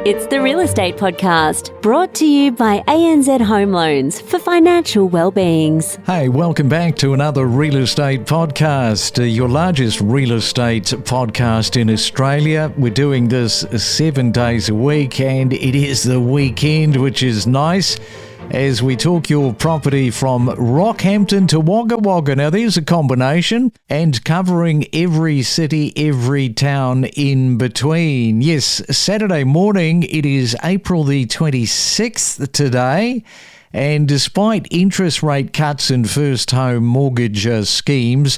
It's the Real Estate Podcast, brought to you by ANZ Home Loans for financial well-beings. Hey, welcome back to another Real Estate Podcast, your largest real estate podcast in Australia. We're doing this 7 days a week, and it is the weekend, which is nice, as we talk your property from Rockhampton to Wagga Wagga. Now, there's a combination, and covering every city, every town in between. Yes, Saturday morning, it is April the 26th today, and despite interest rate cuts and first home mortgage schemes,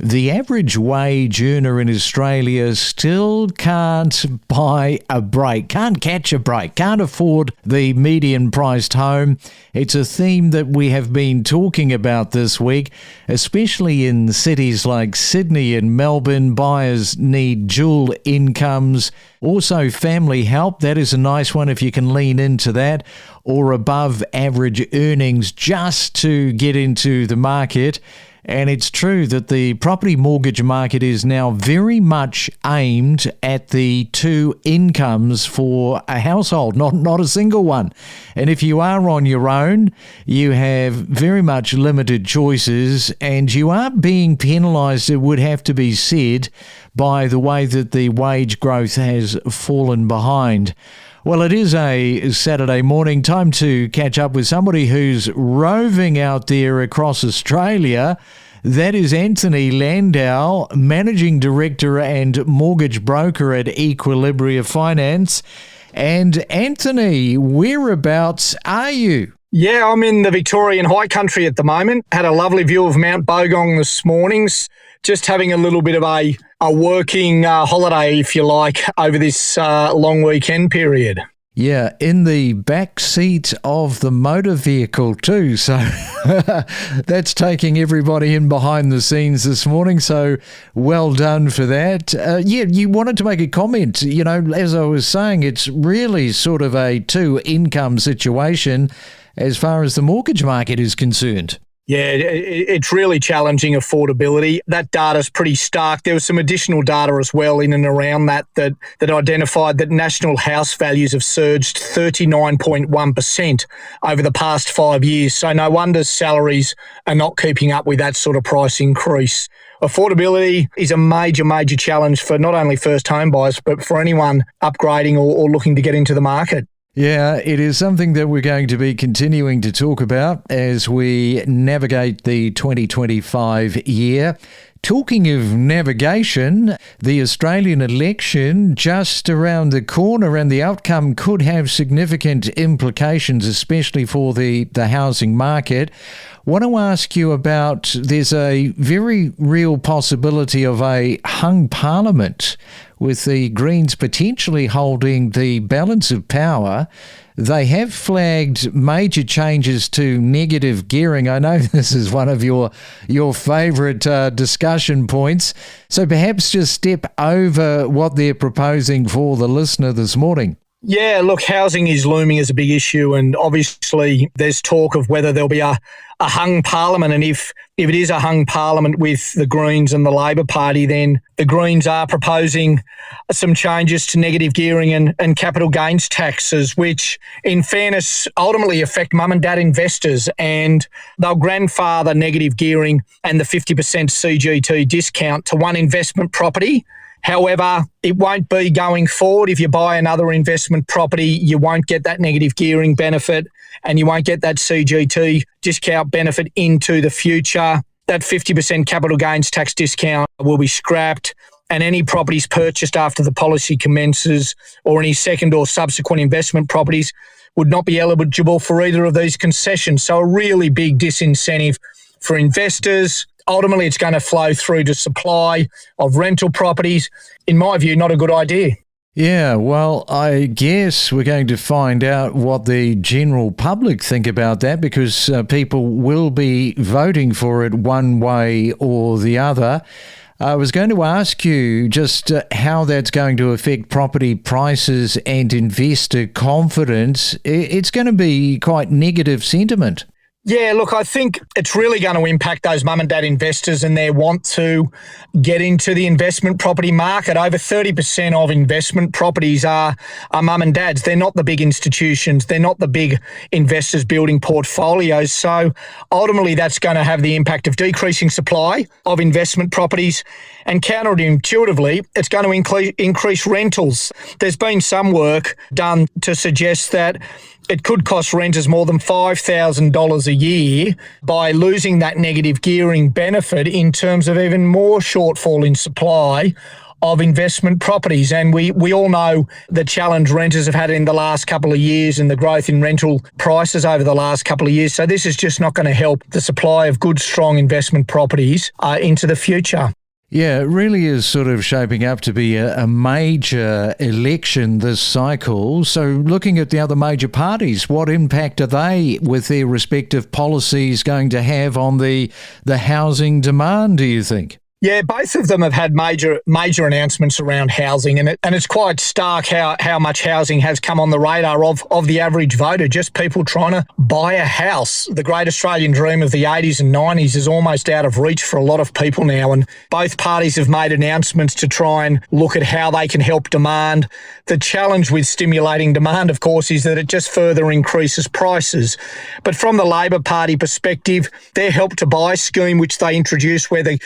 the average wage earner in Australia still can't buy a break, can't catch a break, can't afford the median-priced home. It's a theme that we have been talking about this week, especially in cities like Sydney and Melbourne. Buyers need dual incomes. Also, family help, that is a nice one if you can lean into that, or above average earnings just to get into the market. And it's true that the property mortgage market is now very much aimed at the two incomes for a household, not a single one. And if you are on your own, you have very much limited choices, and you are being penalised, it would have to be said, by the way that the wage growth has fallen behind. Well, it is a Saturday morning, time to catch up with somebody who's roving out there across Australia. That is Anthony Landahl, Managing Director and Mortgage Broker at Equilibria Finance. And Anthony, whereabouts are you? Yeah, I'm in the Victorian High Country at the moment. Had a lovely view of Mount Bogong this morning. Just having a little bit of a working holiday, if you like, over this long weekend period. Yeah, in the back seat of the motor vehicle too. So that's taking everybody in behind the scenes this morning. So well done for that. You wanted to make a comment. You know, as I was saying, it's really sort of a two-income situation as far as the mortgage market is concerned. Yeah, it's really challenging affordability. That data's pretty stark. There was some additional data as well in and around that identified that national house values have surged 39.1% over the past 5 years. So no wonder salaries are not keeping up with that sort of price increase. Affordability is a major, major challenge for not only first home buyers, but for anyone upgrading or looking to get into the market. Yeah, it is something that we're going to be continuing to talk about as we navigate the 2025 year. Talking of navigation, the Australian election just around the corner, and the outcome could have significant implications, especially for the housing market. Want to ask you about, there's a very real possibility of a hung parliament with the Greens potentially holding the balance of power. They have flagged major changes to negative gearing. I know this is one of your favourite discussion points. So perhaps just step over what they're proposing for the listener this morning. Yeah, look, housing is looming as a big issue, and obviously there's talk of whether there'll be a hung parliament, and if it is a hung parliament with the Greens and the Labor Party, then the Greens are proposing some changes to negative gearing and capital gains taxes, which in fairness ultimately affect mum and dad investors, and they'll grandfather negative gearing and the 50% CGT discount to one investment property. However, it won't be going forward. If you buy another investment property, you won't get that negative gearing benefit and you won't get that CGT discount benefit into the future. That 50% capital gains tax discount will be scrapped, and any properties purchased after the policy commences or any second or subsequent investment properties would not be eligible for either of these concessions. So a really big disincentive for investors. Ultimately, it's going to flow through to supply of rental properties. In my view, not a good idea. Yeah, well, I guess we're going to find out what the general public think about that, because people will be voting for it one way or the other. I was going to ask you just how that's going to affect property prices and investor confidence. It's going to be quite negative sentiment. Yeah, look, I think it's really going to impact those mum and dad investors and their want to get into the investment property market. Over 30% of investment properties are mum and dads. They're not the big institutions. They're not the big investors building portfolios. So ultimately, that's going to have the impact of decreasing supply of investment properties, and counterintuitively, it's going to increase rentals. There's been some work done to suggest that it could cost renters more than $5,000 a year by losing that negative gearing benefit in terms of even more shortfall in supply of investment properties. And we all know the challenge renters have had in the last couple of years and the growth in rental prices over the last couple of years. So this is just not going to help the supply of good, strong investment properties into the future. Yeah, it really is sort of shaping up to be a major election this cycle. So looking at the other major parties, what impact are they with their respective policies going to have on the housing demand, do you think? Yeah, both of them have had major announcements around housing, and it's quite stark how much housing has come on the radar of the average voter, just people trying to buy a house. The great Australian dream of the 80s and 90s is almost out of reach for a lot of people now, and both parties have made announcements to try and look at how they can help demand. The challenge with stimulating demand, of course, is that it just further increases prices. But from the Labor Party perspective, their Help to Buy scheme, which they introduced where the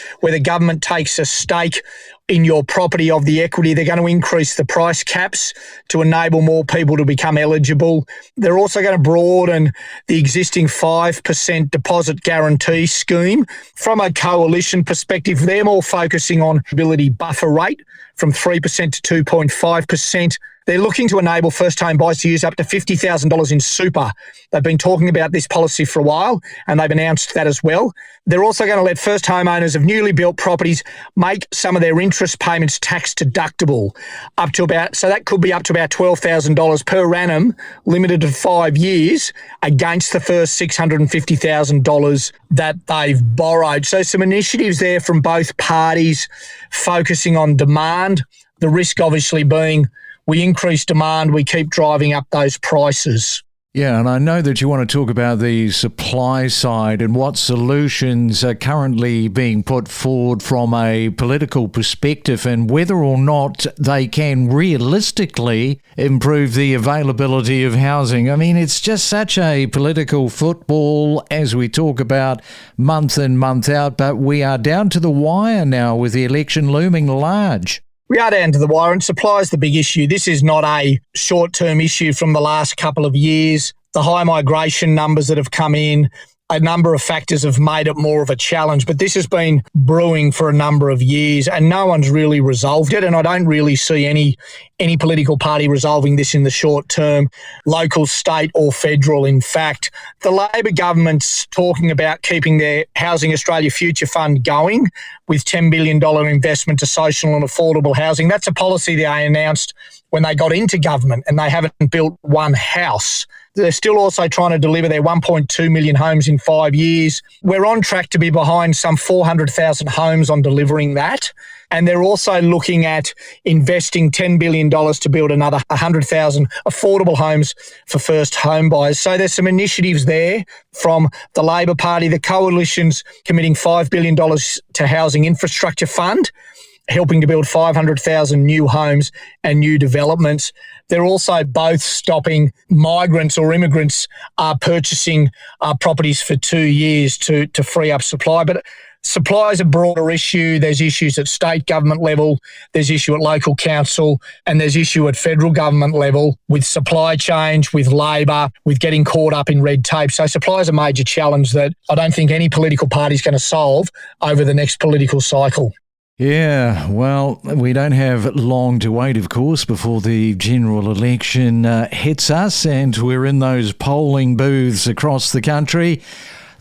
government takes a stake in your property of the equity, they're going to increase the price caps to enable more people to become eligible. They're also going to broaden the existing 5% deposit guarantee scheme. From a coalition perspective, they're more focusing on ability buffer rate from 3% to 2.5%. They're looking to enable first-home buyers to use up to $50,000 in super. They've been talking about this policy for a while, and they've announced that as well. They're also going to let first homeowners of newly built properties make some of their interest payments tax deductible, so that could be up to about $12,000 per annum, limited to 5 years, against the first $650,000 that they've borrowed. So some initiatives there from both parties focusing on demand, the risk obviously being we increase demand, we keep driving up those prices. Yeah, and I know that you want to talk about the supply side and what solutions are currently being put forward from a political perspective and whether or not they can realistically improve the availability of housing. I mean, it's just such a political football as we talk about month in, month out, but we are down to the wire now with the election looming large. We are down to the wire, and supply is the big issue. This is not a short-term issue from the last couple of years. The high migration numbers that have come in, a number of factors have made it more of a challenge, but this has been brewing for a number of years and no one's really resolved it, and I don't really see any political party resolving this in the short term, local, state or federal. In fact, the Labor government's talking about keeping their Housing Australia Future Fund going with $10 billion investment to social and affordable housing. That's a policy they announced when they got into government, and they haven't built one house. They're still also trying to deliver their 1.2 million homes in 5 years. We're on track to be behind some 400,000 homes on delivering that. And they're also looking at investing $10 billion to build another 100,000 affordable homes for first home buyers. So there's some initiatives there from the Labor Party. The coalition's committing $5 billion to Housing Infrastructure Fund, helping to build 500,000 new homes and new developments. They're also both stopping migrants or immigrants purchasing properties for 2 years to free up supply. But supply is a broader issue. There's issues at state government level, there's issue at local council, and there's issue at federal government level with supply change, with Labor, with getting caught up in red tape. So supply is a major challenge that I don't think any political party is going to solve over the next political cycle. Yeah, well, we don't have long to wait, of course, before the general election hits us and we're in those polling booths across the country.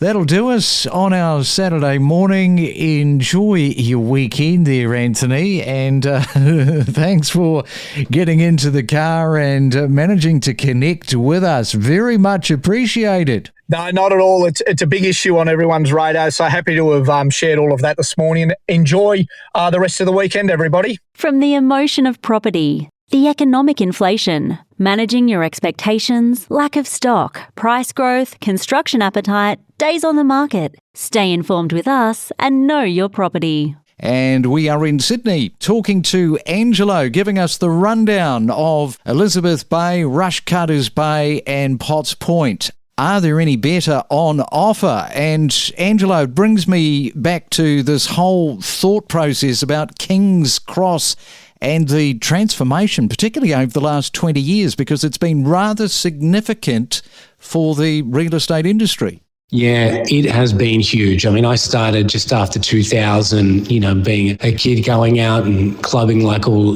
That'll do us on our Saturday morning. Enjoy your weekend there, Anthony, and thanks for getting into the car and managing to connect with us. Very much appreciated. No, not at all. It's a big issue on everyone's radar, so happy to have shared all of that this morning. Enjoy the rest of the weekend, everybody. From the emotion of property, The economic inflation, managing your expectations, lack of stock, price growth, construction appetite, days on the market. Stay informed with us and know your property. And we are in Sydney talking to Angelo, giving us the rundown of Elizabeth Bay, Rushcutters Bay and Potts Point. Are there any better on offer? And Angelo, it brings me back to this whole thought process about King's Cross and the transformation, particularly over the last 20 years, because it's been rather significant for the real estate industry. Yeah, it has been huge. I mean, I started just after 2000, being a kid going out and clubbing like all,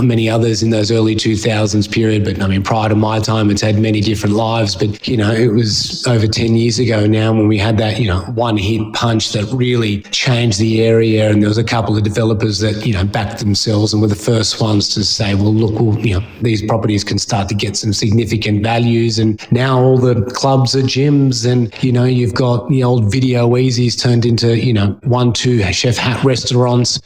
many others in those early 2000s period. But I mean, prior to my time, it's had many different lives. But, it was over 10 years ago now when we had that, one hit punch that really changed the area. And there was a couple of developers that, backed themselves and were the first ones to say, well, look, these properties can start to get some significant values. And now all the clubs are gyms and, you've got the old video easies turned into, 1-2 chef hat restaurants.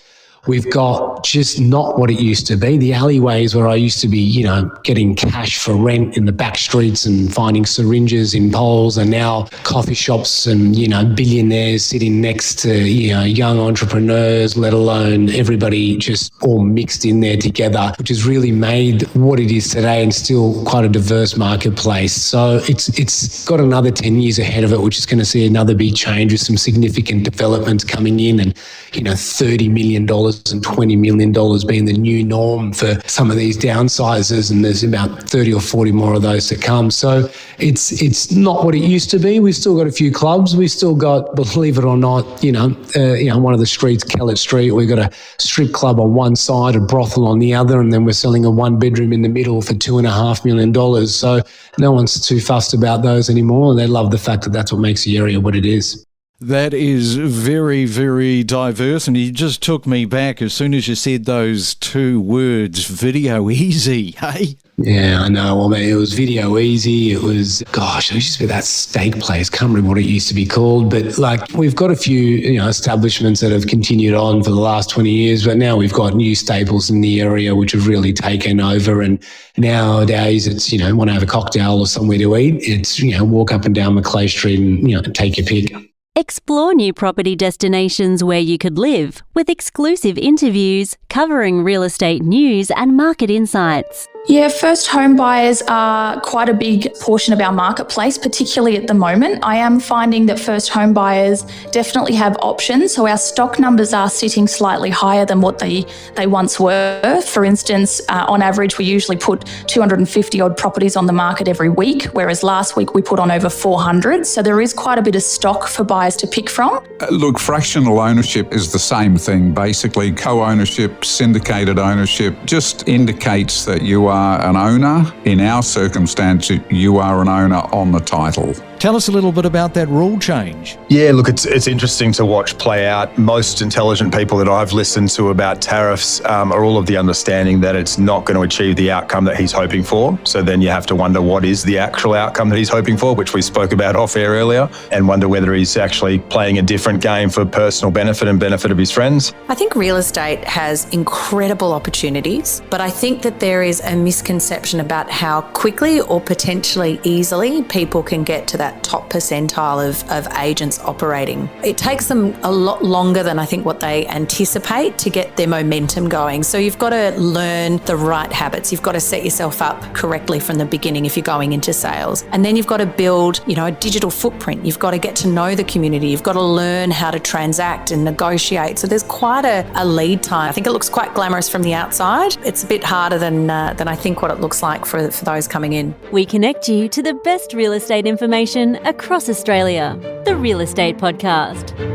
We've got just not what it used to be. The alleyways where I used to be, getting cash for rent in the back streets and finding syringes in poles are now coffee shops and, billionaires sitting next to, young entrepreneurs, let alone everybody just all mixed in there together, which has really made what it is today and still quite a diverse marketplace. So it's got another 10 years ahead of it, which is going to see another big change with some significant developments coming in and, $30 million and $20 million being the new norm for some of these downsizers, and there's about 30 or 40 more of those to come. So it's not what it used to be. We've still got a few clubs. We've still got, believe it or not, one of the streets, Kellett Street, we've got a strip club on one side, a brothel on the other, and then we're selling a one-bedroom in the middle for $2.5 million. So no one's too fussed about those anymore, and they love the fact that that's what makes the area what it is. That is very, very diverse, and you just took me back as soon as you said those two words, video easy, hey? Yeah, I know. Well, it was video easy. It was, it used to be that steak place. Can't remember what it used to be called, but we've got a few, establishments that have continued on for the last 20 years, but now we've got new staples in the area which have really taken over. And nowadays it's, want to have a cocktail or somewhere to eat. It's, walk up and down Macleay Street and, take your pick. Explore new property destinations where you could live with exclusive interviews covering real estate news and market insights. Yeah, first home buyers are quite a big portion of our marketplace, particularly at the moment. I am finding that first home buyers definitely have options. So our stock numbers are sitting slightly higher than what they once were. For instance, on average, we usually put 250 odd properties on the market every week, whereas last week we put on over 400. So there is quite a bit of stock for buyers to pick from. Look, fractional ownership is the same thing. Basically, co-ownership, syndicated ownership just indicates that you are an owner. In our circumstance, you are an owner on the title. Tell us a little bit about that rule change. Yeah, look, it's interesting to watch play out. Most intelligent people that I've listened to about tariffs are all of the understanding that it's not going to achieve the outcome that he's hoping for. So then you have to wonder what is the actual outcome that he's hoping for, which we spoke about off air earlier, and wonder whether he's actually playing a different game for personal benefit and benefit of his friends. I think real estate has incredible opportunities, but I think that there is a misconception about how quickly or potentially easily people can get to that top percentile of agents operating. It takes them a lot longer than I think what they anticipate to get their momentum going. So you've got to learn the right habits. You've got to set yourself up correctly from the beginning if you're going into sales. And then you've got to build, a digital footprint. You've got to get to know the community. You've got to learn how to transact and negotiate. So there's quite a lead time. I think it looks quite glamorous from the outside. It's a bit harder than I think what it looks like for those coming in. We connect you to the best real estate information across Australia. The Real Estate Podcast.